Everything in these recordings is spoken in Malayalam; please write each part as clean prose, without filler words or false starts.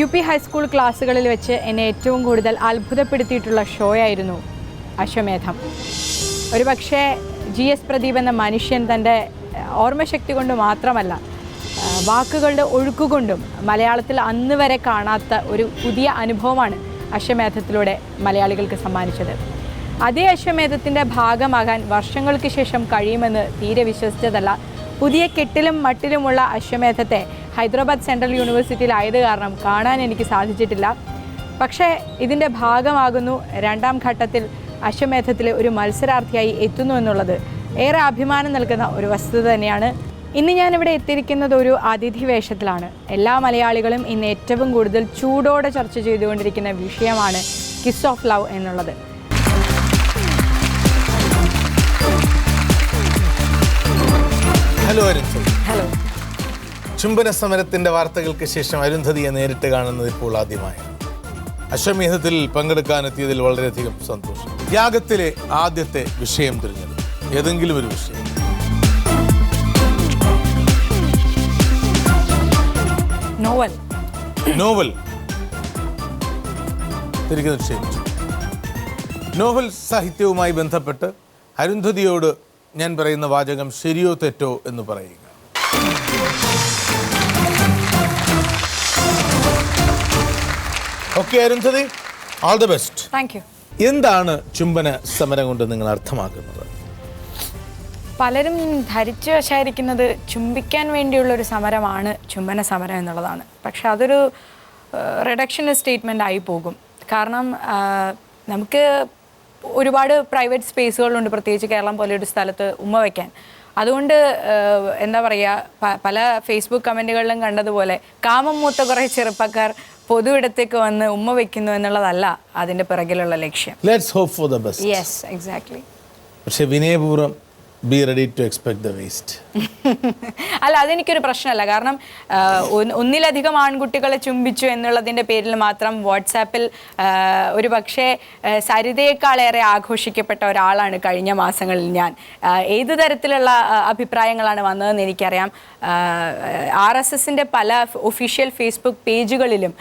UP ഹൈസ്കൂൾ ക്ലാസ്സുകളിൽ വെച്ച് എന്നെ ഏറ്റവും കൂടുതൽ അത്ഭുതപ്പെടുത്തിയിട്ടുള്ള ഷോയായിരുന്നു അശ്വമേധം. ഒരുപക്ഷെ GS പ്രദീപ് എന്ന മനുഷ്യൻ തൻ്റെ ഓർമ്മശക്തി കൊണ്ട് മാത്രമല്ല, വാക്കുകളുടെ ഒഴുക്കുകൊണ്ടും മലയാളത്തിൽ അന്ന് വരെ കാണാത്ത ഒരു പുതിയ അനുഭവമാണ് അശ്വമേധത്തിലൂടെ മലയാളികൾക്ക് സമ്മാനിച്ചത്. അതേ അശ്വമേധത്തിൻ്റെ ഭാഗമാകാൻ വർഷങ്ങൾക്ക് ശേഷം കഴിയുമെന്ന് തീരെ വിശ്വസിച്ചതല്ല. പുതിയ കെട്ടിലും മട്ടിലുമുള്ള അശ്വമേധത്തെ ഹൈദരാബാദ് സെൻട്രൽ യൂണിവേഴ്സിറ്റിയിലായത് കാരണം കാണാൻ എനിക്ക് സാധിച്ചിട്ടില്ല. പക്ഷേ ഇതിൻ്റെ ഭാഗമാകുന്നു. രണ്ടാം ഘട്ടത്തിൽ അശ്വമേധത്തിലെ ഒരു മത്സരാർത്ഥിയായി എത്തുന്നു എന്നുള്ളത് ഏറെ അഭിമാനം നൽകുന്ന ഒരു വസ്തുത തന്നെയാണ്. ഇന്ന് ഞാനിവിടെ എത്തിയിരിക്കുന്നത് ഒരു അതിഥി വേഷത്തിലാണ്. എല്ലാ മലയാളികളും ഇന്ന് ഏറ്റവും കൂടുതൽ ചൂടോടെ ചർച്ച ചെയ്തുകൊണ്ടിരിക്കുന്ന വിഷയമാണ് കിസ് ഓഫ് ലവ് എന്നുള്ളത്. ഹലോ അരുന്ധതി. ഹലോ. ചുംബന സമരത്തിന്റെ വാർത്തകൾക്ക് ശേഷം അരുന്ധതിയെ നേരിട്ട് കാണുന്നത് ഇപ്പോൾ ആദ്യമായാണ്. അശ്വമേധത്തിൽ പങ്കെടുക്കാനെത്തിയതിൽ വളരെയധികം സന്തോഷം. യാഗത്തിലെ ആദ്യത്തെ വിഷയം തിരഞ്ഞെടുക്കും, ഏതെങ്കിലും ഒരു വിഷയം. നോവൽ തിരികെ നിക്ഷേപിച്ചു. നോവൽ സാഹിത്യവുമായി ബന്ധപ്പെട്ട് അരുന്ധതിയോട് ഞാൻ പറയുന്ന വാചകം ശരിയോ തെറ്റോ എന്ന് പറയുക. Okay Arundhati, all the best. Thank you. എന്താണ് ചുംബന സമരം കൊണ്ട് നിങ്ങൾ അർത്ഥമാക്കുന്നത്? പലരും ധരിച്ചു വശായിരിക്കുന്നത് ചുംബിക്കാൻ വേണ്ടിയുള്ളൊരു സമരമാണ് ചുംബന സമരം എന്നുള്ളതാണ്. പക്ഷെ അതൊരു റിഡക്ഷണൽ സ്റ്റേറ്റ്മെൻ്റ് ആയി പോകും. കാരണം നമുക്ക് ഒരുപാട് പ്രൈവറ്റ് സ്പേസുകളുണ്ട്, പ്രത്യേകിച്ച് കേരളം പോലെയൊരു സ്ഥലത്ത് ഉമ്മ വയ്ക്കാൻ. അതുകൊണ്ട് എന്താ പറയുക, പല ഫേസ്ബുക്ക് കമൻറ്റുകളിലും കണ്ടതുപോലെ കാമം മൂത്ത കുറേ ചെറുപ്പക്കാർ പൊതു ഇടത്തേക്ക് വന്ന് ഉമ്മ വയ്ക്കുന്നു എന്നുള്ളതല്ല അതിൻ്റെ പിറകിലുള്ള ലക്ഷ്യം. Let's hope for the best. Yes, exactly. പക്ഷേ വിനയപൂർവ്വം be ready to expect the worst. അല്ല, അതെനിക്കൊരു പ്രശ്നമല്ല. കാരണം ഒന്നിലധികം ആൺകുട്ടികളെ ചുംബിച്ചു എന്നുള്ളതിൻ്റെ പേരിൽ മാത്രം വാട്സാപ്പിൽ ഒരു പക്ഷേ സരിതയേക്കാളേറെ ആഘോഷിക്കപ്പെട്ട ഒരാളാണ് കഴിഞ്ഞ മാസങ്ങളിൽ ഞാൻ. ഏതു തരത്തിലുള്ള അഭിപ്രായങ്ങളാണ് വന്നതെന്ന് എനിക്കറിയാം. RSSൻ്റെ പല ഒഫീഷ്യൽ ഫേസ്ബുക്ക് പേജുകളിലും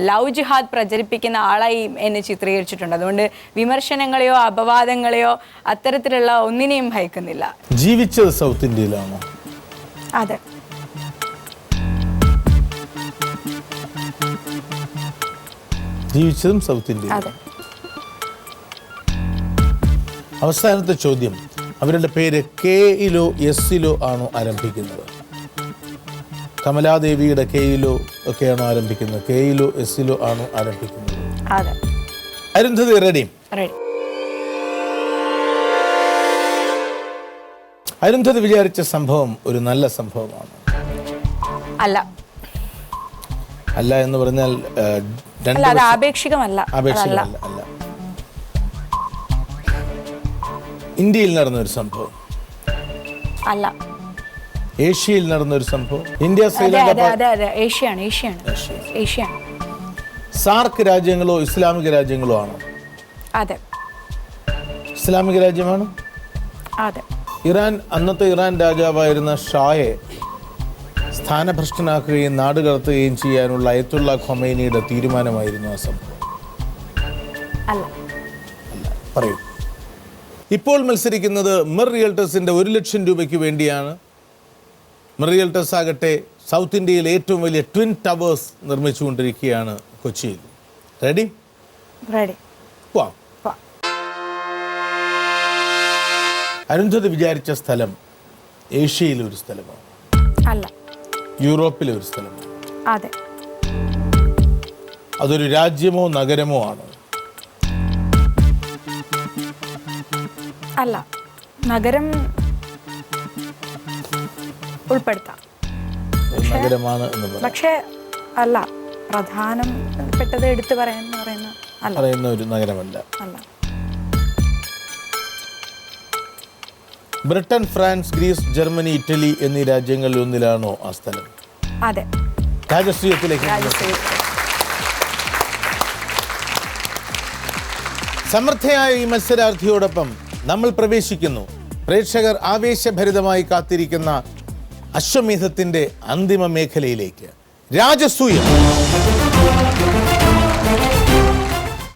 ലവ് ജിഹാദ് പ്രചരിപ്പിക്കുന്ന ആളായി എന്നെ ചിത്രീകരിച്ചിട്ടുണ്ട്. അതുകൊണ്ട് വിമർശനങ്ങളെയോ അപവാദങ്ങളെയോ അത്തരത്തിലുള്ള ഒന്നിനെയും ഭയക്കുന്നില്ല. ജീവിച്ചത് സൗത്ത് ഇന്ത്യയിലാണോ? അതെ. ജീവിച്ചതും സൗത്ത് ഇന്ത്യയിൽ. അതെ. അവസാനത്തെ ചോദ്യം, അവരുടെ പേര് കെയിലോ എസ്സിലോ ആണോ ആരംഭിക്കുന്നത്? കമലാദേവിയുടെ കെയിലോ ഒക്കെയാണോ ആരംഭിക്കുന്നത്? കെയിലോ എസ്സിലോ ആണോ ആരംഭിക്കുന്നത്? അതെ. അരുന്ധതി റെഡി? റെഡി. അരുന്ധതി വിചാരിച്ച സംഭവം ഒരു നല്ല സംഭവമാണ്? അല്ല. അല്ല എന്ന് പറഞ്ഞാൽ ആപേക്ഷികമല്ല. ആപേക്ഷികമല്ല. അല്ല. ഇന്ത്യയിൽ നടന്ന ഒരു സംഭവം അല്ല. ഏഷ്യയിൽ നടന്ന ഒരു സംഭവം. ഇന്ത്യ, ശ്രീലങ്ക. ഏഷ്യയാണ്. സാർക്ക് രാജ്യങ്ങളോ ഇസ്ലാമിക രാജ്യങ്ങളോ ആണോ? അതെ. ഇസ്ലാമിക രാജ്യമാണ്. അതെ. അന്നത്തെ ഇറാൻ രാജാവായിരുന്ന ഷായെ സ്ഥാനഭ്രഷ്ടനാക്കുകയും നാട് കടത്തുകയും ചെയ്യാനുള്ള അയത്തുള്ള ഖൊമൈനിയുടെ തീരുമാനമായിരുന്നു ആ സംഭവം? അല്ല. പറയൂ. ഇപ്പോൾ മത്സരിക്കുന്നത് മിർ റിയൽട്ടേഴ്സിൻ്റെ 1 ലക്ഷം രൂപയ്ക്ക് വേണ്ടിയാണ്. മിർ റിയൽട്ടേഴ്സ് ആകട്ടെ സൗത്ത് ഇന്ത്യയിൽ ഏറ്റവും വലിയ ട്വിൻ ടവേഴ്സ് നിർമ്മിച്ചുകൊണ്ടിരിക്കുകയാണ് കൊച്ചിയിൽ. റെഡി? റെഡി. പോവാം. അരുന്ധതി വിചാരിച്ച സ്ഥലം ഏഷ്യയിലെ ഒരു സ്ഥലമാണ്? അല്ല. യൂറോപ്പിലെ ഒരു സ്ഥലമാണ്? അതെ. അതൊരു രാജ്യമോ നഗരമോ ആണോ? അല്ല. നഗരം ഉൾപ്പെടുത്താം. നഗരമാണ് എന്ന് പറയാം. പക്ഷേ അല്ല, പ്രധാനപ്പെട്ടത് എടുത്തു പറയുന്ന ഒരു നഗരമല്ല. അല്ല. Britain, France, Greece, Germany, Italy എന്നീ രാജ്യങ്ങളിൽ ഒന്നിലാണോ ആ സ്ഥലം? അതെ. രാജസൂയത്തിലേക്ക്. സമർത്ഥയായ ഈ മത്സരാർത്ഥിയോടൊപ്പം നമ്മൾ പ്രവേശിക്കുന്നു പ്രേക്ഷകർ ആവേശഭരിതമായി കാത്തിരിക്കുന്ന അശ്വമേധത്തിന്റെ അന്തിമ മേഖലയിലേക്ക്. രാജസൂയം. നന്ദി.